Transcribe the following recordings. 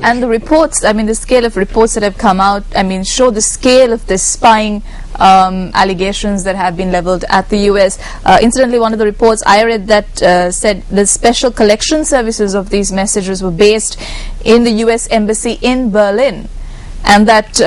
And the reports, I mean, the scale of reports that have come out, I mean, show the scale of the spying allegations that have been leveled at the U.S. Incidentally, one of the reports I read that said the special collection services of these messages were based in the U.S. Embassy in Berlin, and that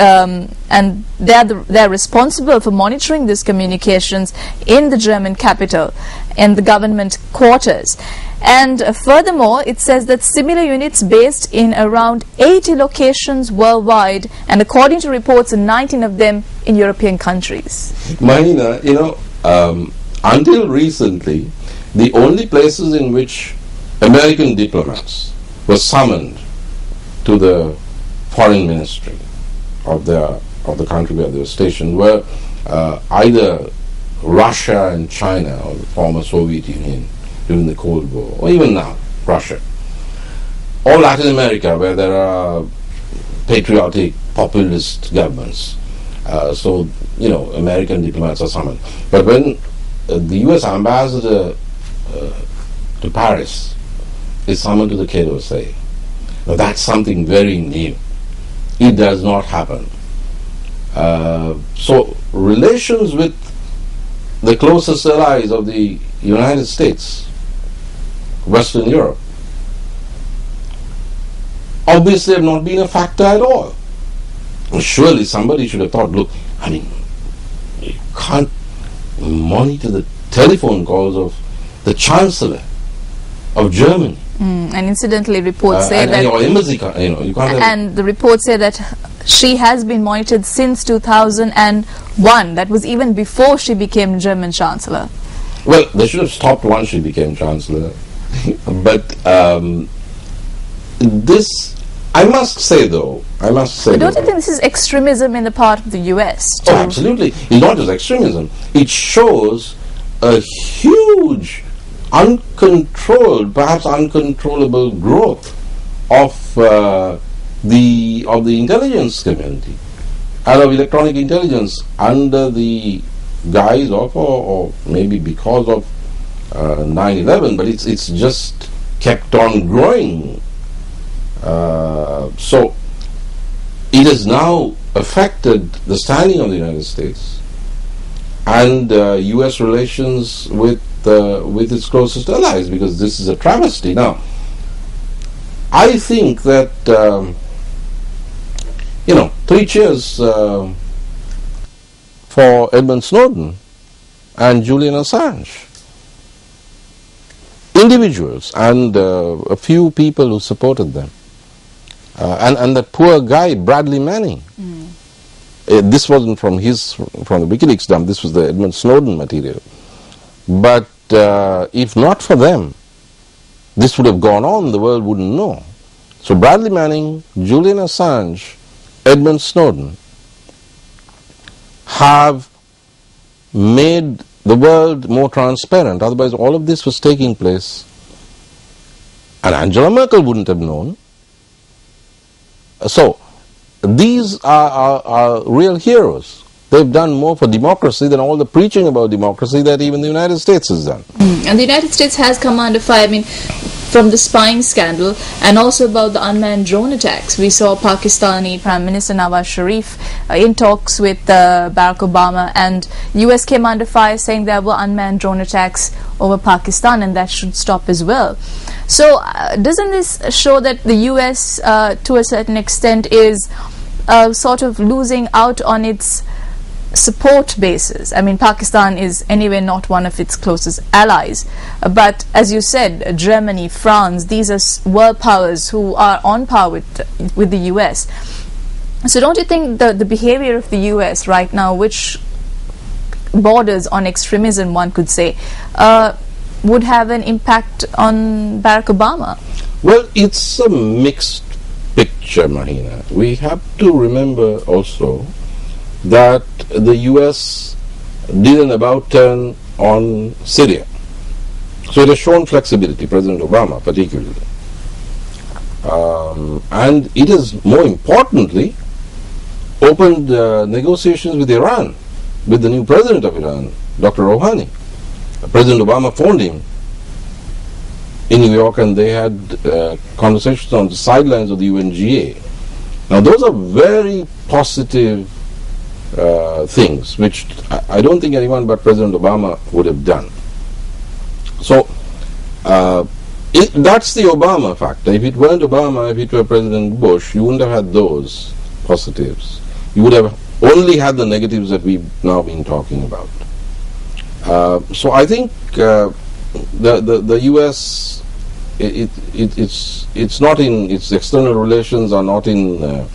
and they're responsible for monitoring these communications in the German capital and the government quarters. And furthermore, it says that similar units based in around 80 locations worldwide, and according to reports, 19 of them in European countries. Mahina, you know, until recently, the only places in which American diplomats were summoned to the foreign ministry of the country where they were stationed were either Russia and China, or the former Soviet Union during the Cold War, or even now, Russia, or Latin America, where there are patriotic, populist governments. So, you know, American diplomats are summoned. But when the U.S. ambassador to Paris is summoned to the Quai d'Orsay, now that's something very new. It does not happen. So, relations with the closest allies of the United States, Western Europe, obviously have not been a factor at all. Surely somebody should have thought, look, I mean, you can't monitor the telephone calls of the Chancellor of Germany. And incidentally, reports say that, your embassy, you know, you can't. And the reports say that she has been monitored since 2001. That was even before she became German Chancellor. Well, they should have stopped once she became Chancellor. But this, I must say though, but don't you think this is extremism in the part of the US? Oh, absolutely. It's not just extremism. It shows a huge, uncontrolled, perhaps uncontrollable growth of the intelligence community and of electronic intelligence under the guise of, or maybe because of 9/11, but it's just kept on growing. So it has now affected the standing of the United States and U.S. relations with its closest allies, because this is a travesty. Now, I think that 3 cheers for Edward Snowden and Julian Assange. Individuals and a few people who supported them, and that poor guy Bradley Manning. This wasn't from the WikiLeaks dump. This was the Edward Snowden material. But if not for them, this would have gone on. The world wouldn't know. So Bradley Manning, Julian Assange, Edward Snowden have made the world more transparent. Otherwise, all of this was taking place, and Angela Merkel wouldn't have known. So, these are real heroes. They've done more for democracy than all the preaching about democracy that even the United States has done. And the United States has come under fire, I mean, from the spying scandal, and also about the unmanned drone attacks. We saw Pakistani Prime Minister Nawaz Sharif in talks with Barack Obama, and US came under fire saying there were unmanned drone attacks over Pakistan, and that should stop as well. So doesn't this show that the US to a certain extent is sort of losing out on its support bases? I mean, Pakistan is anyway not one of its closest allies, but as you said, Germany, France, these are world powers who are on par with the US. So don't you think the behavior of the US right now, which borders on extremism, one could say, would have an impact on Barack Obama? Well, it's a mixed picture, Mahina. We have to remember also that the US did an about turn on Syria. So it has shown flexibility, President Obama particularly. And it has, more importantly, opened negotiations with Iran, with the new president of Iran, Dr. Rouhani. President Obama phoned him in New York, and they had conversations on the sidelines of the UNGA. Now, those are very positive things, which I don't think anyone but President Obama would have done. So, that's the Obama factor. If it weren't Obama, if it were President Bush, you wouldn't have had those positives. You would have only had the negatives that we've now been talking about. So I think the U.S. it's not in its external relations are not in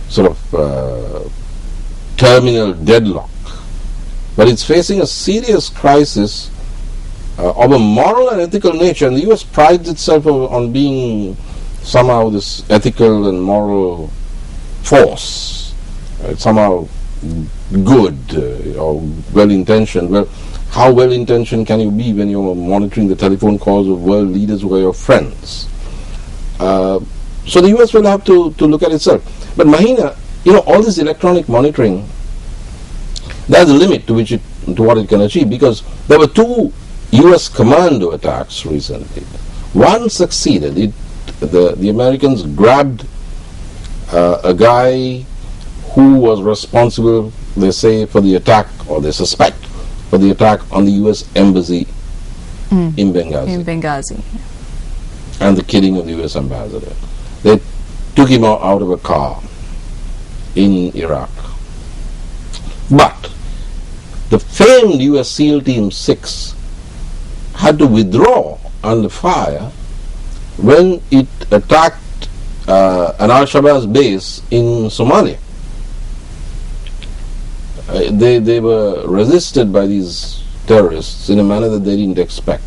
sort of terminal deadlock, but it's facing a serious crisis of a moral and ethical nature, and the U.S. prides itself on being somehow this ethical and moral force, somehow good or well-intentioned. Well, how well-intentioned can you be when you're monitoring the telephone calls of world leaders who are your friends? So the U.S. will have to look at itself. But Mahina, all this electronic monitoring, there's a limit to what it can achieve, because there were 2 U.S. commando attacks recently. One succeeded. The Americans grabbed a guy who was responsible, they say, for the attack, or they suspect, for the attack on the U.S. embassy in Benghazi. And the killing of the U.S. ambassador. They took him out of a car in Iraq. But the famed U.S. SEAL Team 6 had to withdraw under fire when it attacked an Al-Shabaab base in Somalia. They were resisted by these terrorists in a manner that they didn't expect,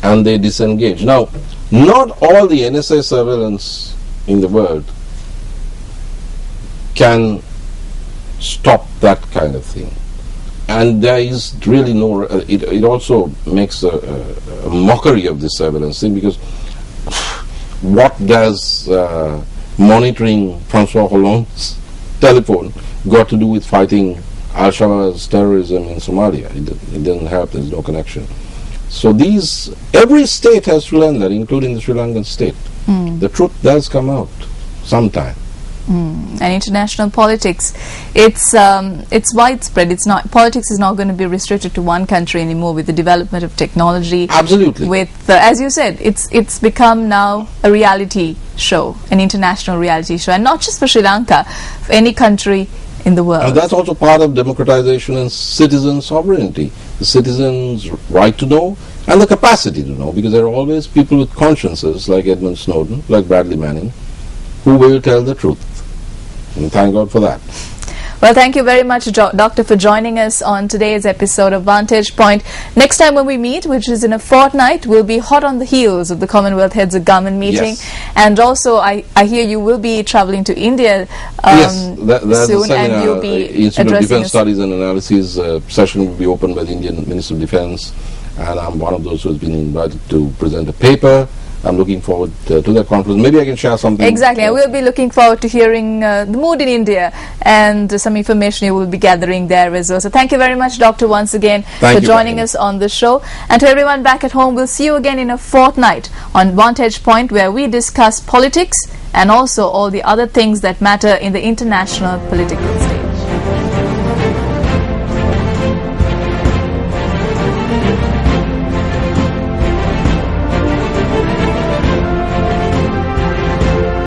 and they disengaged. Now, not all the NSA surveillance in the world can stop that kind of thing, and there is really no. It also makes a mockery of this surveillance thing, because what does monitoring Francois Hollande's telephone got to do with fighting Al-Shabaab's terrorism in Somalia? It doesn't help. There's no connection. So every state has to learn that, including the Sri Lankan state. The truth does come out sometime. And international politics, it's widespread. Politics is not going to be restricted to one country anymore with the development of technology. Absolutely. With as you said, it's become now a reality show, an international reality show, and not just for Sri Lanka, for any country in the world. And that's also part of democratization and citizen sovereignty. The citizens' right to know and the capacity to know, because there are always people with consciences like Edmund Snowden, like Bradley Manning, who will tell the truth. And thank God for that. Well, thank you very much, Doctor, for joining us on today's episode of Vantage Point. Next time when we meet, which is in a fortnight, we'll be hot on the heels of the Commonwealth Heads of Government meeting. Yes. And also, I hear you will be traveling to India yes, that's soon, and you'll be Institute of Defence us. Studies and Analysis session will be opened by the Indian Minister of Defence, and I'm one of those who has been invited to present a paper. I'm looking forward to that conference. Maybe I can share something. Exactly. We'll be looking forward to hearing the mood in India and some information you will be gathering there as well. So thank you very much, Doctor, once again for joining us on the show. And to everyone back at home, we'll see you again in a fortnight on Vantage Point, where we discuss politics and also all the other things that matter in the international political stage.